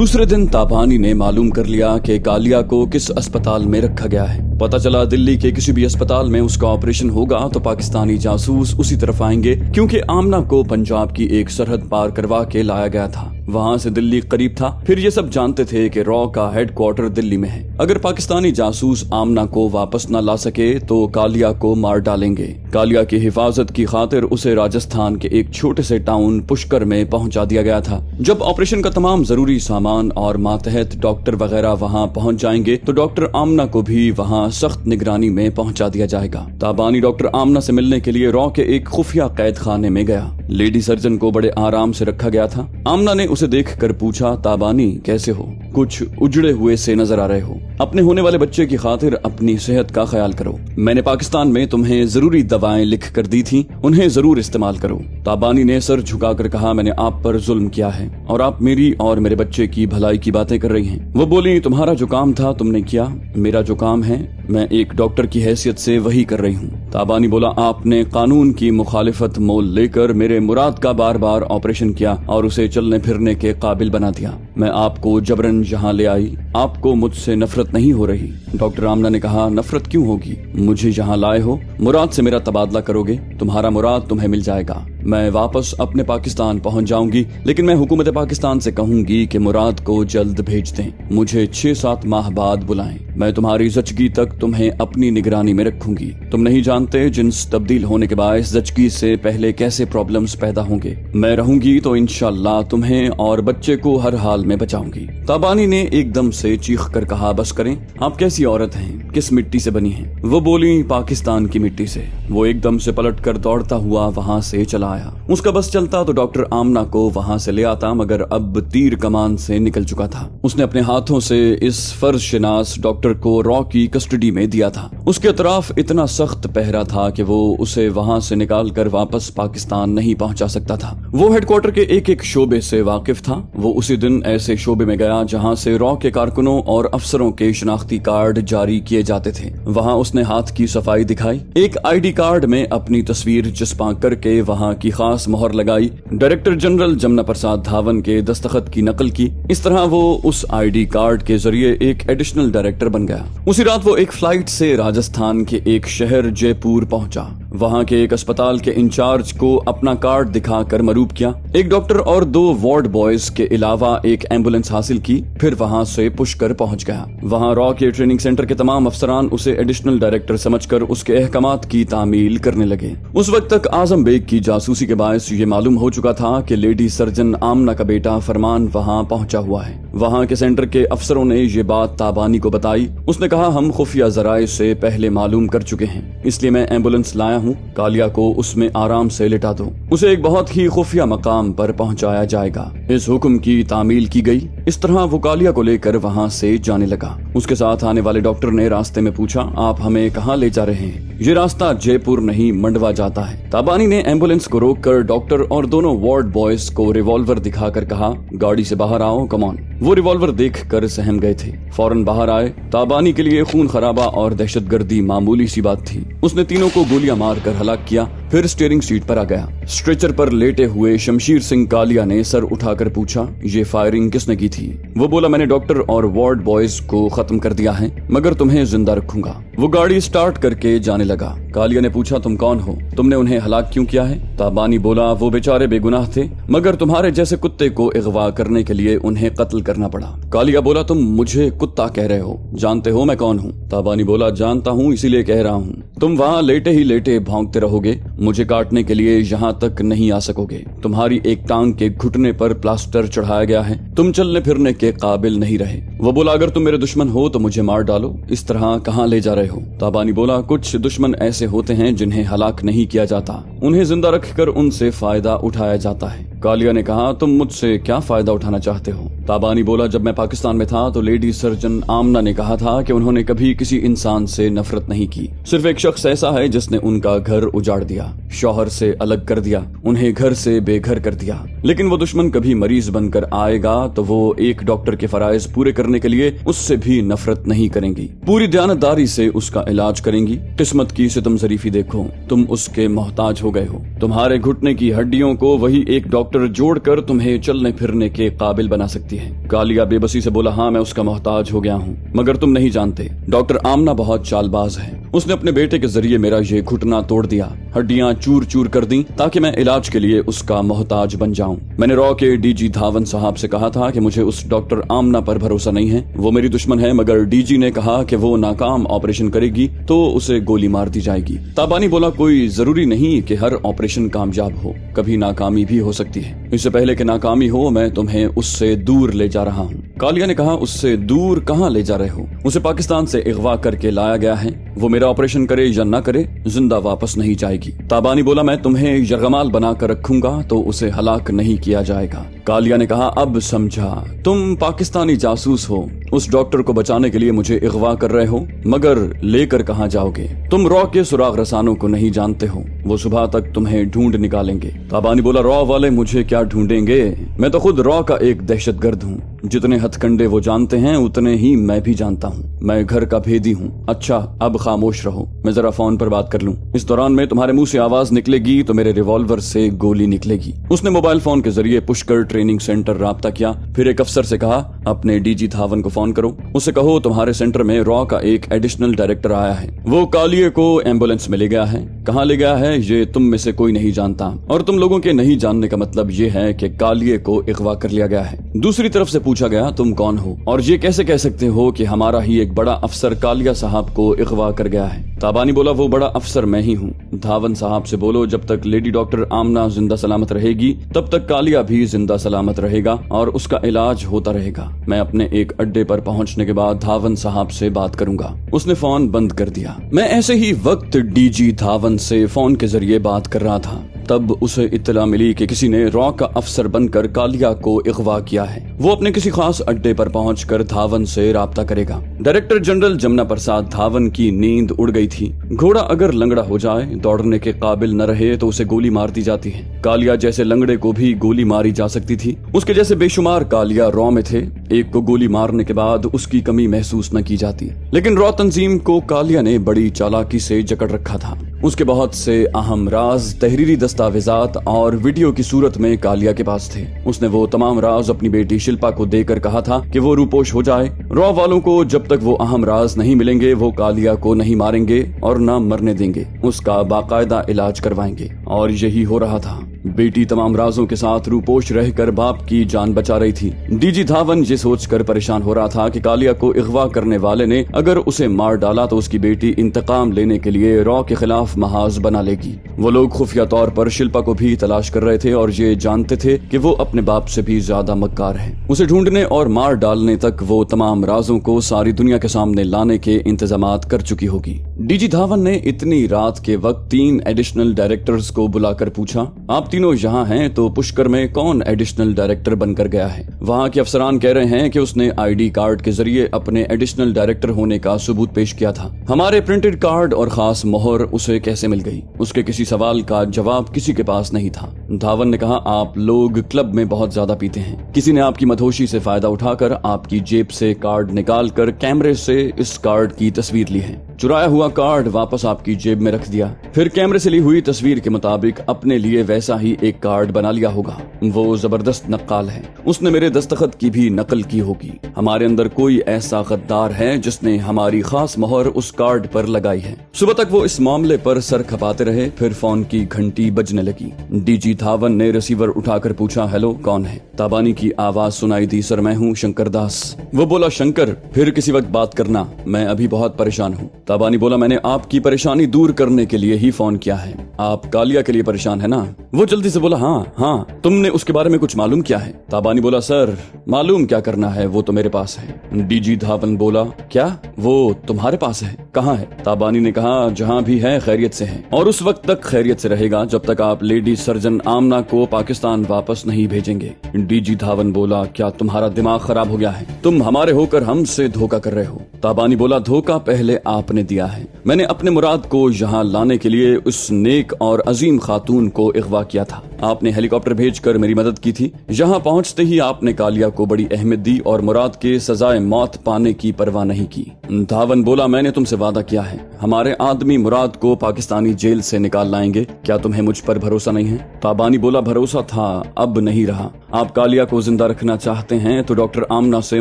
दूसरे दिन ताबानी ने मालूम कर लिया कि कालिया को किस अस्पताल में रखा गया है। पता चला दिल्ली के किसी भी अस्पताल में उसका ऑपरेशन होगा तो पाकिस्तानी जासूस उसी तरफ आएंगे, क्योंकि आमना को पंजाब की एक सरहद पार करवा के लाया गया था। वहाँ से दिल्ली करीब था। फिर ये सब जानते थे कि रॉ का हेडक्वार्टर दिल्ली में है। अगर पाकिस्तानी जासूस आमना को वापस न ला सके तो कालिया को मार डालेंगे। कालिया की हिफाजत की खातिर उसे राजस्थान के एक छोटे से टाउन पुष्कर में पहुंचा दिया गया था। जब ऑपरेशन का तमाम जरूरी सामान और मातहत डॉक्टर वगैरह वहां पहुंच जाएंगे तो डॉक्टर आमना को भी वहां सख्त निगरानी में पहुंचा दिया जाएगा। ताबानी डॉक्टर आमना से मिलने के लिए रॉ के एक खुफिया कैद खाने में गया। लेडी सर्जन को बड़े आराम से रखा गया था। आमना ने उसे देखकर पूछा, ताबानी कैसे हो? कुछ उजड़े हुए से नजर आ रहे हो। अपने होने वाले बच्चे की खातिर अपनी सेहत का ख्याल करो। मैंने पाकिस्तान में तुम्हें जरूरी दवाएं लिख कर दी थी, उन्हें जरूर इस्तेमाल करो। ताबानी ने सर झुकाकर कहा, मैंने आप पर जुल्म किया है और आप मेरी और मेरे बच्चे की भलाई की बातें कर रही हैं। वो बोली, तुम्हारा जो काम था तुमने किया, मेरा जो काम है मैं एक डॉक्टर की हैसियत से वही कर रही हूँ। ताबानी बोला, आपने कानून की मुखालिफत मोल लेकर मेरे मुराद का बार बार ऑपरेशन किया और उसे चलने फिरने के काबिल बना दिया। मैं आपको जबरन यहाँ ले आई। आपको मुझसे नफरत नहीं हो रही? डॉक्टर आमना ने कहा, नफरत क्यों होगी? मुझे यहाँ लाए हो, मुराद से मेरा तबादला करोगे, तुम्हारा मुराद तुम्हें मिल जाएगा। मैं वापस अपने पाकिस्तान पहुंच जाऊंगी, लेकिन मैं हुकूमत पाकिस्तान से कहूंगी कि मुराद को जल्द भेज दें। मुझे 6-7 माह बाद बुलाएं। मैं तुम्हारी जचगी तक तुम्हें अपनी निगरानी में रखूंगी। तुम नहीं जानते जिन्स तब्दील होने के बायस जचगी से पहले कैसे प्रॉब्लम्स पैदा होंगे। मैं रहूंगी तो इंशाल्लाह तुम्हें और बच्चे को हर हाल में बचाऊंगी। ताबानी ने एकदम से चीख कर कहा, बस करें, आप कैसी औरत हैं? किस मिट्टी से बनी हैं? वो बोली, पाकिस्तान की मिट्टी से। वो एकदम से पलट कर दौड़ता हुआ वहाँ से चला आया। उसका बस चलता तो डॉक्टर आमना को वहाँ से ले आता, मगर अब तीर कमान से निकल चुका था। उसने अपने हाथों से इस फर्ज शनास डॉक्टर को रॉ की कस्टडी में दिया था। उसके अतराफ इतना सख्त पहरा था कि वो उसे वहाँ से निकाल कर वापस पाकिस्तान नहीं पहुँचा सकता था। वो हेडक्वार्टर के एक एक शोबे से वाकिफ था। वो उसी दिन ऐसे शोबे में गया जहाँ से रॉ के कारकुनों और अफसरों के शनाख्ती कार्ड जारी किए जाते थे। वहाँ उसने हाथ की सफाई दिखाई, एक ID कार्ड में अपनी तस्वीर चिपका करके वहाँ की खास मोहर लगाई, डायरेक्टर जनरल जमुना प्रसाद धावन के दस्तखत की नकल की। इस तरह वो उस ID कार्ड के जरिए एक एडिशनल डायरेक्टर बन गया। उसी रात वो एक फ्लाइट से राजस्थान के एक शहर जयपुर पहुंचा। वहां के एक अस्पताल के इंचार्ज को अपना कार्ड दिखाकर मरूब किया। एक डॉक्टर और 2 वार्ड बॉयज के अलावा एक एम्बुलेंस हासिल की। फिर वहां से पुष्कर पहुंच गया। वहां रॉ के ट्रेनिंग सेंटर के तमाम अफसरान उसे एडिशनल डायरेक्टर समझकर उसके अहकामात की तामील करने लगे। उस वक्त तक आजम बेग की जासूसी के बायस ये मालूम हो चुका था कि लेडी सर्जन आमना का बेटा फरमान वहां पहुंचा हुआ है। वहां के सेंटर के अफसरों ने ये बात ताबानी को बताई। उसने कहा, हम खुफिया जराए से पहले मालूम कर चुके हैं, इसलिए मैं एम्बुलेंस लाया हूँ। कालिया को उसमें आराम से लिटा दो। उसे एक बहुत ही खुफिया मकाम पर पहुंचाया जाएगा। इस हुक्म की तामील की गई। इस तरह वो कालिया को लेकर वहां से जाने लगा। उसके साथ आने वाले डॉक्टर ने रास्ते में पूछा, आप हमें कहाँ ले जा रहे हैं? ये रास्ता जयपुर नहीं मंडवा जाता है। ताबानी ने एम्बुलेंस को रोककर डॉक्टर और दोनों वार्ड बॉयज को रिवॉल्वर दिखाकर कहा, गाड़ी से बाहर आओ, कम ऑन। वो रिवॉल्वर देखकर सहम गए थे, फौरन बाहर आए। ताबानी के लिए खून खराबा और दहशतगर्दी मामूली सी बात थी। उसने तीनों को गोलियां मारकर हलाक किया, फिर स्टीयरिंग सीट पर आ गया। स्ट्रेचर पर लेटे हुए शमशीर सिंह कालिया ने सर उठाकर पूछा, ये फायरिंग किसने की थी? वो बोला, मैंने डॉक्टर और वार्ड बॉयज को खत्म कर दिया है, मगर तुम्हें जिंदा रखूंगा। वो गाड़ी स्टार्ट करके जाने लगा। कालिया ने पूछा, तुम कौन हो? तुमने उन्हें हलाक क्यों किया है? ताबानी बोला, वो बेचारे बेगुनाह थे, मगर तुम्हारे जैसे कुत्ते को अगवा करने के लिए उन्हें कत्ल करना पड़ा। कालिया बोला, तुम मुझे कुत्ता कह रहे हो, जानते हो मैं कौन हूँ? ताबानी बोला, जानता हूँ, इसीलिए कह रहा हूँ। तुम वहाँ लेटे ही लेटे भौंकते रहोगे, मुझे काटने के लिए यहाँ तक नहीं आ सकोगे। तुम्हारी एक टांग के घुटने पर प्लास्टर चढ़ाया गया है, तुम चलने फिरने के काबिल नहीं रहे। वो बोला, अगर तुम मेरे दुश्मन हो तो मुझे मार डालो। इस तरह कहाँ ले जा रहे हो? ताबानी बोला, कुछ दुश्मन ऐसे होते हैं जिन्हें हलाक नहीं किया जाता, उन्हें जिंदा रखकर उनसे फायदा उठाया जाता है। कालिया ने कहा, तुम मुझसे क्या फायदा उठाना चाहते हो? ताबानी बोला, जब मैं पाकिस्तान में था तो लेडी सर्जन आमना ने कहा था कि उन्होंने कभी किसी इंसान से नफरत नहीं की। सिर्फ एक शख्स ऐसा है जिसने उनका घर उजाड़ दिया, शौहर से अलग कर दिया, उन्हें घर से बेघर कर दिया। लेकिन वो दुश्मन कभी मरीज बनकर आएगा तो वो एक डॉक्टर के फराइज पूरे करने के लिए उससे भी नफरत नहीं करेंगी, पूरी दयानतदारी से उसका इलाज करेंगी। किस्मत की सितम जरीफी देखो, तुम उसके मोहताज हो गए हो। तुम्हारे घुटने की हड्डियों को वही एक डॉक्टर जोड़कर तुम्हें चलने फिरने के काबिल बना सकता सकती है। कालिया बेबसी से बोला, हाँ मैं उसका मोहताज हो गया हूँ, मगर तुम नहीं जानते, डॉक्टर आमना बहुत चालबाज है। उसने अपने बेटे के जरिए मेरा ये घुटना तोड़ दिया, हड्डियां चूर चूर कर दी ताकि मैं इलाज के लिए उसका मोहताज बन जाऊं। मैंने रॉ के डीजी धावन साहब से कहा था कि मुझे उस डॉक्टर आमना पर भरोसा नहीं है, वो मेरी दुश्मन है, मगर डीजी ने कहा कि वो नाकाम ऑपरेशन करेगी तो उसे गोली मार दी जाएगी। ताबानी बोला, कोई जरूरी नहीं कि हर ऑपरेशन कामयाब हो, कभी नाकामी भी हो सकती है। इससे पहले कि नाकामी हो मैं तुम्हें उससे दूर ले जा रहा हूँ। कालिया ने कहा, उससे दूर कहाँ ले जा रहे हो? उसे पाकिस्तान से अगवा करके लाया गया है, वो मेरा ऑपरेशन करे या ना करे जिंदा वापस नहीं जाएगी। ताबानी बोला, मैं तुम्हें यरगमाल बना कर रखूंगा तो उसे हलाक नहीं किया जाएगा। कालिया ने कहा, अब समझा, तुम पाकिस्तानी जासूस हो, उस डॉक्टर को बचाने के लिए मुझे अगवा कर रहे हो, मगर लेकर कहाँ जाओगे? तुम रॉ के सुराग रसानों को नहीं जानते हो, वो सुबह तक तुम्हें ढूंढ निकालेंगे। ताबानी बोला, रॉ वाले मुझे क्या ढूंढेंगे? मैं तो खुद रॉ का एक दहशतगर्द हूँ, जितने हथकंडे वो जानते हैं उतने ही मैं भी जानता हूँ, मैं घर का भेदी हूँ। अच्छा अब खामोश रहो, मैं जरा फोन पर बात कर लूं। इस दौरान में तुम्हारे मुंह से आवाज निकलेगी तो मेरे रिवॉल्वर से गोली निकलेगी। उसने मोबाइल फोन के जरिए पुष्कर ट्रेनिंग सेंटर राब्ता किया, फिर एक अफसर से कहा, अपने डीजी धावन को फोन करो, उससे कहो तुम्हारे सेंटर में रॉ का एक एडिशनल डायरेक्टर आया है, वो कालिए को एम्बुलेंस में ले गया है। कहाँ ले गया है ये तुम में से कोई नहीं जानता, और तुम लोगों के नहीं जानने का मतलब ये है कि कालिए को अगवा कर लिया गया है। दूसरी तरफ से पूछा गया, तुम कौन हो और ये कैसे कह सकते हो कि हमारा ही एक बड़ा अफसर कालिया साहब को अगवा कर गया है? ताबानी बोला, वो बड़ा अफसर मैं ही हूँ। धावन साहब से बोलो, जब तक लेडी डॉक्टर आमना जिंदा सलामत रहेगी तब तक कालिया भी जिंदा सलामत रहेगा और उसका इलाज होता रहेगा। मैं अपने एक अड्डे पर पहुंचने के बाद धावन साहब से बात करूंगा। उसने फोन बंद कर दिया। मैं ऐसे ही वक्त डीजी धावन से फोन के जरिए बात कर रहा था, तब उसे इत्तला मिली कि किसी ने रॉ का अफसर बनकर कालिया को अगवा किया है। वो अपने किसी खास अड्डे पर पहुंचकर धावन से राब्ता करेगा। डायरेक्टर जनरल जमुना प्रसाद धावन की नींद उड़ गई थी। घोड़ा अगर लंगड़ा हो जाए, दौड़ने के काबिल न रहे तो उसे गोली मार दी जाती है। कालिया जैसे लंगड़े को भी गोली मारी जा सकती थी। उसके जैसे बेशुमार कालिया रॉ में थे, एक को गोली मारने के बाद उसकी कमी महसूस न की जाती। लेकिन रॉ तंजीम को कालिया ने बड़ी चालाकी से जकड़ रखा था। उसके बहुत से अहम राज, तहरीरी दस्तावेजात और वीडियो की सूरत में कालिया के पास थे। उसने वो तमाम राज अपनी बेटी शिल्पा को देकर कहा था कि वो रूपोश हो जाए। रॉ वालों को जब तक वो अहम राज नहीं मिलेंगे वो कालिया को नहीं मारेंगे और न मरने देंगे, उसका बाकायदा इलाज करवाएंगे। और यही हो रहा था। बेटी तमाम राजों के साथ रूपोश रहकर बाप की जान बचा रही थी। डीजी धावन ये सोचकर परेशान हो रहा था कि कालिया को अगवा करने वाले ने अगर उसे मार डाला तो उसकी बेटी इंतकाम लेने के लिए रॉ के खिलाफ महाज बना लेगी। वो लोग खुफिया तौर पर शिल्पा को भी तलाश कर रहे थे और ये जानते थे कि वो अपने बाप से भी ज्यादा मक्कार है। उसे ढूंढने और मार डालने तक वो तमाम राजों को सारी दुनिया के सामने लाने के इंतजामात कर चुकी होगी। डीजी धावन ने इतनी रात के वक्त 3 एडिशनल डायरेक्टर्स को बुलाकर पूछा, आप तीनों यहाँ हैं तो पुष्कर में कौन एडिशनल डायरेक्टर बनकर गया है? वहाँ के अफसरान कह रहे हैं कि उसने आईडी कार्ड के जरिए अपने एडिशनल डायरेक्टर होने का सबूत पेश किया था। हमारे प्रिंटेड कार्ड और खास मोहर उसे कैसे मिल गई? उसके किसी सवाल का जवाब किसी के पास नहीं था। धावन ने कहा, आप लोग क्लब में बहुत ज्यादा पीते हैं, किसी ने आपकी मदहोशी से फायदा उठाकर आपकी जेब से कार्ड निकाल कर कैमरे से इस कार्ड की तस्वीर ली है। चुराया हुआ कार्ड वापस आपकी जेब में रख दिया, फिर कैमरे से ली हुई तस्वीर के मुताबिक अपने लिए वैसा ही एक कार्ड बना लिया होगा। वो जबरदस्त नक्काल है, उसने मेरे दस्तखत की भी नकल की होगी। हमारे अंदर कोई ऐसा गद्दार है जिसने हमारी खास मोहर उस कार्ड पर लगाई है। सुबह तक वो इस मामले पर सर खपाते रहे, फिर फोन की घंटी बजने लगी। डीजी धावन ने रिसीवर उठाकर पूछा, हेलो कौन है? ताबानी की आवाज सुनाई दी, सर मैं हूँ शंकर दास। वो बोला, शंकर फिर किसी वक्त बात करना, मैं अभी बहुत परेशान हूँ। ताबानी बोला, मैंने आपकी परेशानी दूर करने के लिए ही फोन किया है। आप कालिया के लिए परेशान है ना? वो जल्दी से बोला, हाँ। तुमने उसके बारे में कुछ मालूम किया है? ताबानी बोला, सर मालूम क्या करना है, वो तो मेरे पास है। डीजी धावन बोला, क्या वो तुम्हारे पास है? कहाँ है? ताबानी ने कहा, जहाँ भी है खैरियत से है और उस वक्त तक खैरियत से रहेगा जब तक आप लेडी सर्जन आमना को पाकिस्तान वापस नहीं भेजेंगे। डीजी धावन बोला, क्या तुम्हारा दिमाग खराब हो गया है? तुम हमारे होकर हमसे धोखा कर रहे हो। ताबानी बोला, धोखा पहले आपने दिया है। मैंने अपने मुराद को यहाँ लाने के लिए उस नेक और अजीम खातून को अगवा किया था। आपने हेलीकॉप्टर भेजकर मेरी मदद की थी। यहाँ पहुँचते ही आपने कालिया को बड़ी अहमियत दी और मुराद के सजाए मौत पाने की परवाह नहीं की। धावन बोला, मैंने तुमसे वादा किया है, हमारे आदमी मुराद को पाकिस्तानी जेल से निकाल लाएंगे। क्या तुम्हें मुझ पर भरोसा नहीं है? ताबानी बोला, भरोसा था, अब नहीं रहा। آپ कालिया को जिंदा रखना चाहते हैं तो डॉक्टर आमना से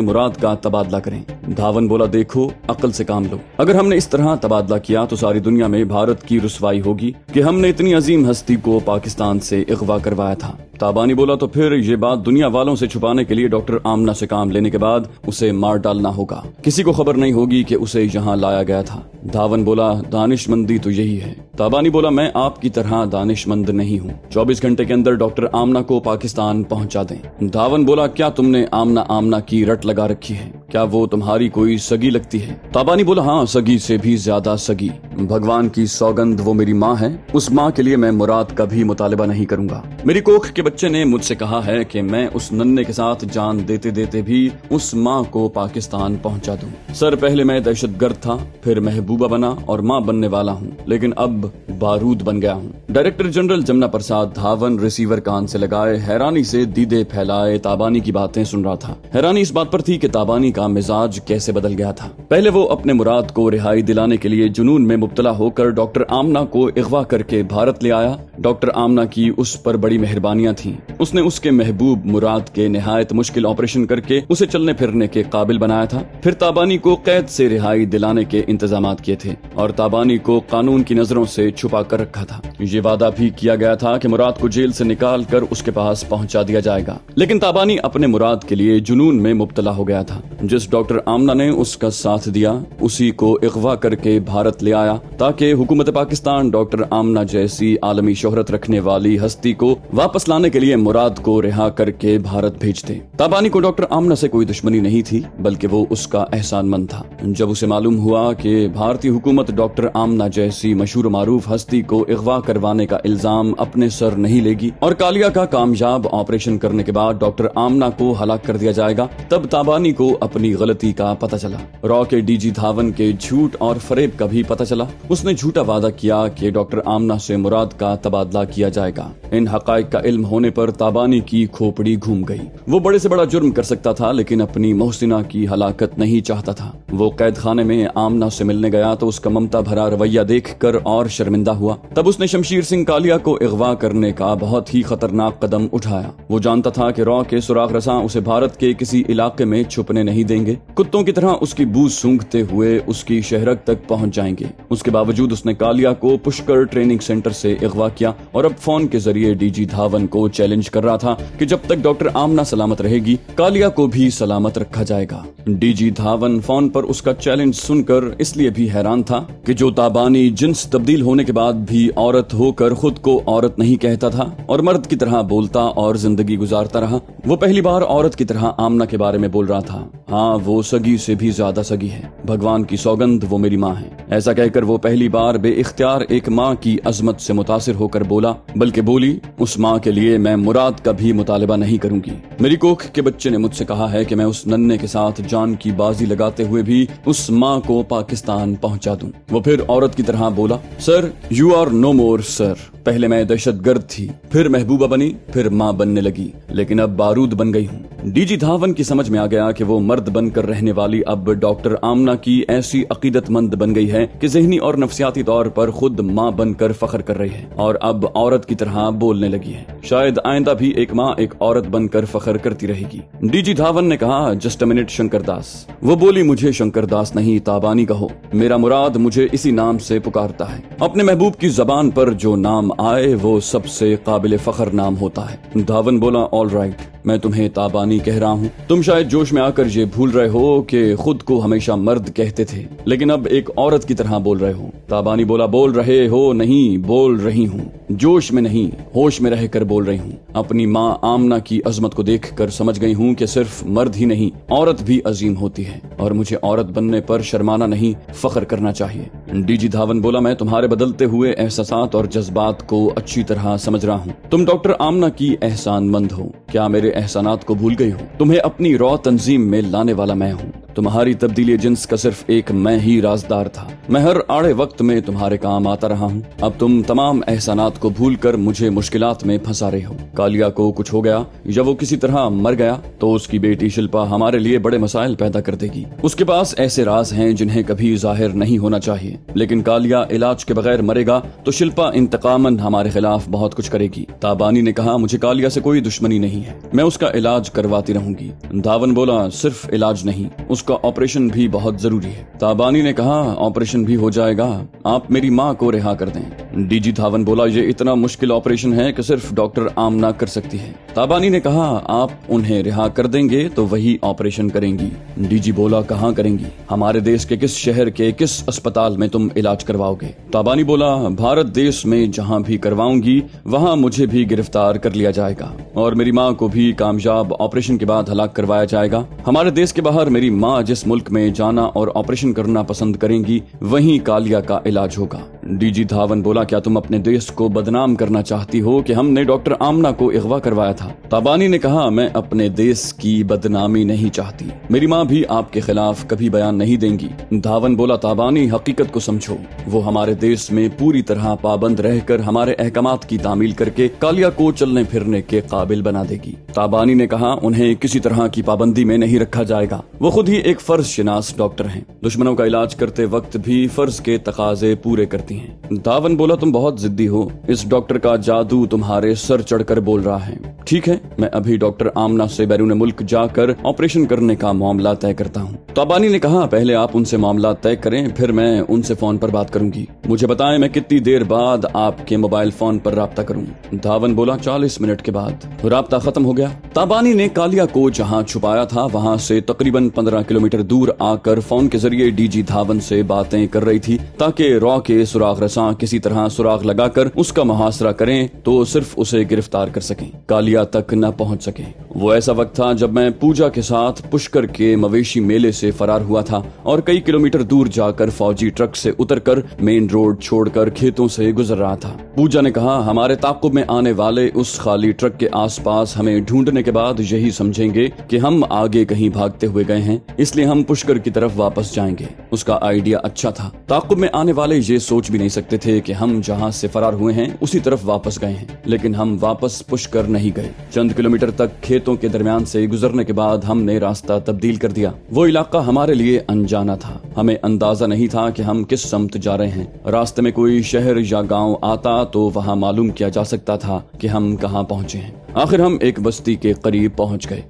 मुराद का तबादला करें। धावन बोला, देखो अक्ल से काम लो, अगर हमने इस तरह तबादला किया तो सारी दुनिया में भारत की रुसवाई होगी कि हमने इतनी अजीम हस्ती को पाकिस्तान से अगवा करवाया था। ताबानी बोला, तो फिर ये बात दुनिया वालों से छुपाने के लिए डॉक्टर आमना से काम लेने के बाद उसे मार डालना होगा, किसी को खबर नहीं होगी कि उसे यहाँ लाया गया था। धावन बोला, दानिशमंदी तो यही है। ताबानी बोला, मैं आपकी तरह दानिशमंद नहीं हूँ, 24 घंटे के अंदर डॉक्टर आमना को पाकिस्तान पहुँचा दें। धावन बोला, क्या तुमने आमना की रट लगा रखी है? क्या वो तुम्हारी कोई सगी लगती है? ताबानी बोला, हाँ, सगी से भी ज्यादा सगी। भगवान की सौगंध वो मेरी माँ है, उस माँ के लिए मैं मुराद का भी मुतालिबा नहीं करूंगा। मेरी कोख के बच्चे ने मुझसे कहा है कि मैं उस नन्हे के साथ जान देते देते भी उस माँ को पाकिस्तान पहुँचा दूं। सर, पहले मैं दहशतगर्द था, फिर महबूबा बना और माँ बनने वाला हूँ, लेकिन अब बारूद बन गया हूँ। डायरेक्टर जनरल जमुना प्रसाद धावन रिसीवर कान से लगाए हैरानी से दीदे फैलाए ताबानी की बातें सुन रहा था। हैरानी इस बात पर थी कि ताबानी का मिजाज कैसे बदल गया था। पहले वो अपने मुराद को रिहाई दिलाने के लिए जुनून में मुब्तला होकर डॉक्टर आमना को अगवा करके भारत ले आया। डॉक्टर आमना की उस पर बड़ी मेहरबानियां थीं। उसने उसके महबूब मुराद के निहायत मुश्किल ऑपरेशन करके उसे चलने फिरने के काबिल बनाया था। फिर ताबानी को कैद से रिहाई दिलाने के इंतजाम किए थे और ताबानी को कानून की नजरों से छुपा कर रखा था। ये वादा भी किया गया था कि मुराद को जेल से निकाल कर उसके पास पहुंचा दिया जाएगा, लेकिन ताबानी अपने मुराद के लिए जुनून में मुब्तला हो गया था। जिस डॉक्टर आमना ने उसका साथ दिया, उसी को अगवा करके भारत ले आया ताकि हुकूमत पाकिस्तान डॉक्टर आमना जैसी आलमी शोहरत रखने वाली हस्ती को वापस लाने के लिए मुराद को रिहा करके भारत भेज दे। ताबानी को डॉक्टर आमना से कोई दुश्मनी नहीं थी, बल्कि वो उसका एहसानमंद था। जब उसे मालूम हुआ कि भारतीय हुकूमत डॉक्टर आमना जैसी मशहूर मारूफ हस्ती को अगवा करवाने का इल्जाम अपने सर नहीं लेगी और कालिया का कामयाब ऑपरेशन करने के बाद डॉक्टर आमना को हलाक कर दिया जाएगा, तब ताबानी को अपनी गलती का पता चला। रॉ के डीजी धावन के झूठ और फरेब का भी पता चला। उसने झूठा वादा किया कि डॉक्टर आमना से मुराद का तबादला किया जाएगा। इन हकाइक का इल्म होने पर ताबानी की खोपड़ी घूम गई। वो बड़े से बड़ा जुर्म कर सकता था, लेकिन अपनी मोहसिना की हलाकत नहीं चाहता था। वो कैद खाने में आमना से मिलने गया तो उसका ममता भरा रवैया देख कर और शर्मिंदा हुआ। तब उसने शमशीर सिंह कालिया को अगवा करने का बहुत ही खतरनाक कदम उठाया। वो जानता था कि रॉ के सुराग रसां उसे भारत के किसी इलाके में छुपने नहीं देंगे। कुत्तों की तरह उसकी बू सूंघते हुए उसकी शहरक तक पहुंच जाएंगे। उसके बावजूद उसने कालिया को पुष्कर ट्रेनिंग सेंटर से अगवा किया और अब फोन के जरिए डीजी धावन को चैलेंज कर रहा था कि जब तक डॉक्टर आमना सलामत रहेगी, कालिया को भी सलामत रखा जाएगा। डीजी धावन फोन पर उसका चैलेंज सुनकर इसलिए भी हैरान था कि जो ताबानी जिन्स तब्दील होने के बाद भी औरत होकर खुद को औरत नहीं कहता था और मर्द की तरह बोलता और जिंदगी गुजारता रहा, वो पहली बार औरत की तरह आमना के बारे में बोल रहा था। हाँ, वो सगी से भी ज्यादा सगी है। भगवान की सौगंध वो मेरी माँ है। ऐसा कहकर वो पहली बार बेइख्तियार एक माँ की अजमत से मुतासिर होकर बोला, बल्कि बोली, उस माँ के लिए मैं मुराद का भी मुतालिबा नहीं करूंगी। मेरी कोख के बच्चे ने मुझसे कहा है कि मैं उस नन्हे के साथ जान की बाजी लगाते हुए भी उस माँ को पाकिस्तान पहुंचा दूं। वो फिर औरत की तरह बोला, sir, you are no more sir. पहले मैं दहशतगर्द थी, फिर महबूबा बनी, फिर माँ बनने लगी, लेकिन अब बारूद बन गई हूँ। डीजी धावन की समझ में आ गया कि वो मर्द बनकर रहने वाली अब डॉक्टर आमना की ऐसी अकीदतमंद बन गई है कि ज़हनी और नफसियाती तौर पर खुद माँ बनकर फख्र कर रही है और अब औरत की तरह बोलने लगी है। शायद आइंदा भी एक माँ एक औरत बनकर फख्र करती रहेगी। डीजी धावन ने कहा, जस्ट अ मिनट शंकर दास। वो बोली, मुझे शंकर दास नहीं, ताबानी कहो। मेरा मुराद मुझे इसी नाम से पुकारता है। अपने महबूब की जबान पर जो नाम आए वो सबसे काबिल फख्र नाम होता है। धावन बोला, ऑल राइट, मैं तुम्हें ताबानी कह रहा हूँ। तुम शायद जोश में आकर ये भूल रहे हो कि खुद को हमेशा मर्द कहते थे, लेकिन अब एक औरत की तरह बोल रहे हो। ताबानी बोला, बोल रहे हो नहीं, बोल रही हूँ। जोश में नहीं, होश में रहकर बोल रही हूँ। अपनी माँ आमना की अजमत को देखकर समझ गई हूँ कि सिर्फ मर्द ही नहीं, औरत भी अजीम होती है और मुझे औरत बनने पर शर्माना नहीं, फख्र करना चाहिए। डीजी धावन बोला, मैं तुम्हारे बदलते हुए एहसासात और जज्बात को अच्छी तरह समझ रहा हूँ। तुम डॉक्टर आमना की एहसानमंद हो। क्या मेरे एहसानात को भूल गई हो? तुम्हें अपनी रॉ तंजीम में लाने वाला मैं हूँ। तुम्हारी तब्दीली जिन्स का सिर्फ एक मैं ही राजदार था। मैं हर आड़े वक्त में तुम्हारे काम आता रहा हूँ। अब तुम तमाम एहसानात को भूलकर मुझे मुश्किलात में फंसा रहे हो। कालिया को कुछ हो गया या वो किसी तरह मर गया तो उसकी बेटी शिल्पा हमारे लिए बड़े मसाइल पैदा कर देगी। उसके पास ऐसे राज हैं जिन्हें कभी जाहिर नहीं होना चाहिए, लेकिन कालिया इलाज के बगैर मरेगा तो शिल्पा इंतकामन हमारे खिलाफ बहुत कुछ करेगी। ताबानी ने कहा, मुझे कालिया से कोई दुश्मनी नहीं है, मैं उसका इलाज करवाती रहूंगी। धावन बोला, सिर्फ इलाज नहीं, उसका ऑपरेशन भी बहुत जरूरी है। ताबानी ने कहा, ऑपरेशन भी हो जाएगा, आप मेरी माँ को रिहा कर दें। डीजी धावन बोला, ये इतना मुश्किल ऑपरेशन है कि सिर्फ डॉक्टर आमना कर सकती है। ताबानी ने कहा, आप उन्हें रिहा कर देंगे तो वही ऑपरेशन करेंगी। डीजी बोला, कहाँ करेंगी? हमारे देश के किस शहर के किस अस्पताल में तुम इलाज करवाओगे? ताबानी बोला, भारत देश में जहाँ भी करवाऊंगी वहाँ मुझे भी गिरफ्तार कर लिया जाएगा और मेरी माँ को भी कामयाब ऑपरेशन के बाद हलाक करवाया जाएगा। हमारे देश के बाहर मेरी माँ जिस मुल्क में जाना और ऑपरेशन करना पसंद करेंगी वहीं कालिया का इलाज होगा। डीजी धावन बोला, क्या तुम अपने देश को बदनाम करना चाहती हो कि हमने डॉक्टर आमना को अगवा करवाया था? ताबानी ने कहा, मैं अपने देश की बदनामी नहीं चाहती, मेरी माँ भी आपके खिलाफ कभी बयान नहीं देंगी। धावन बोला, ताबानी हकीकत को समझो, वो हमारे देश में पूरी तरह पाबंद रहकर हमारे अहकामात की तामील करके कालिया को चलने फिरने के काबिल बना देगी। ताबानी ने कहा, उन्हें किसी तरह की पाबंदी में नहीं रखा जाएगा, वो खुद ही एक फर्ज शिनास डॉक्टर हैं, दुश्मनों का इलाज करते वक्त भी फर्ज के तकाजे पूरे करती हैं। धावन बोला, तुम बहुत जिद्दी हो, इस डॉक्टर का जादू तुम्हारे सर चढ़कर बोल रहा है। ठीक है, मैं अभी डॉक्टर आमना से बैरून मुल्क जाकर ऑपरेशन करने का मामला तय करता हूँ। ताबानी ने कहा, पहले आप उनसे मामला तय करें, फिर मैं उनसे फोन पर बात करूंगी। मुझे बताएं मैं कितनी देर बाद आपके मोबाइल फोन पर राब्ता करूं? धावन बोला, 40 मिनट के बाद। राब्ता खत्म हो गया। ताबानी ने कालिया को जहां छुपाया था वहां से तकरीबन 15 किलोमीटर दूर आकर फोन के जरिए डीजी धावन से बातें कर रही थी ताकि रॉ के सुराग रसां किसी तरह सुराग लगाकर उसका मुहासरा करें तो सिर्फ उसे गिरफ्तार कर सकें, कालिया तक न पहुंच सके। वो ऐसा वक्त था जब मैं पूजा के साथ पुष्कर के मवेशी मेले से फरार हुआ था और कई किलोमीटर दूर जाकर फौजी ट्रक से उतरकर मेन रोड छोड़कर खेतों से गुजर रहा था। पूजा ने कहा, हमारे ताक़ुब में आने वाले उस खाली ट्रक के आसपास हमें ढूंढने के बाद यही समझेंगे कि हम आगे कहीं भागते हुए गए हैं, इसलिए हम पुष्कर की तरफ वापस जाएंगे। उसका आइडिया अच्छा था। ताक़ुब में आने वाले ये सोच भी नहीं सकते थे कि हम जहां से फरार हुए हैं उसी तरफ वापस गए हैं, लेकिन हम वापस पुष्कर नहीं गए। चंद किलोमीटर तक खेतों के दरमियान से गुजरने के बाद हमने रास्ता तब्दील कर दिया। वो इलाका हमारे लिए अनजाना था, हमें अंदाजा नहीं था कि हम किस समत जा रहे हैं। रास्ते में कोई शहर या गांव आता तो वहां मालूम किया जा सकता था कि हम कहां पहुंचे हैं। आखिर हम एक बस्ती के करीब पहुंच गए।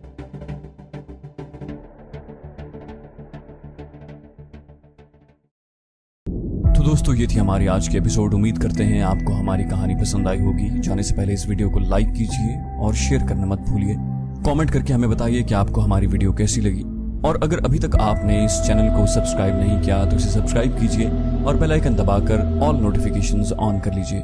तो दोस्तों, ये थी हमारी आज की एपिसोड। उम्मीद करते हैं आपको हमारी कहानी पसंद आई होगी। जाने से पहले इस वीडियो को लाइक कीजिए और शेयर करना मत भूलिए। कमेंट करके हमें बताइए कि आपको हमारी वीडियो कैसी लगी, और अगर अभी तक आपने इस चैनल को सब्सक्राइब नहीं किया तो इसे सब्सक्राइब कीजिए और बेल आइकन दबाकर ऑल नोटिफिकेशंस ऑन कर लीजिए।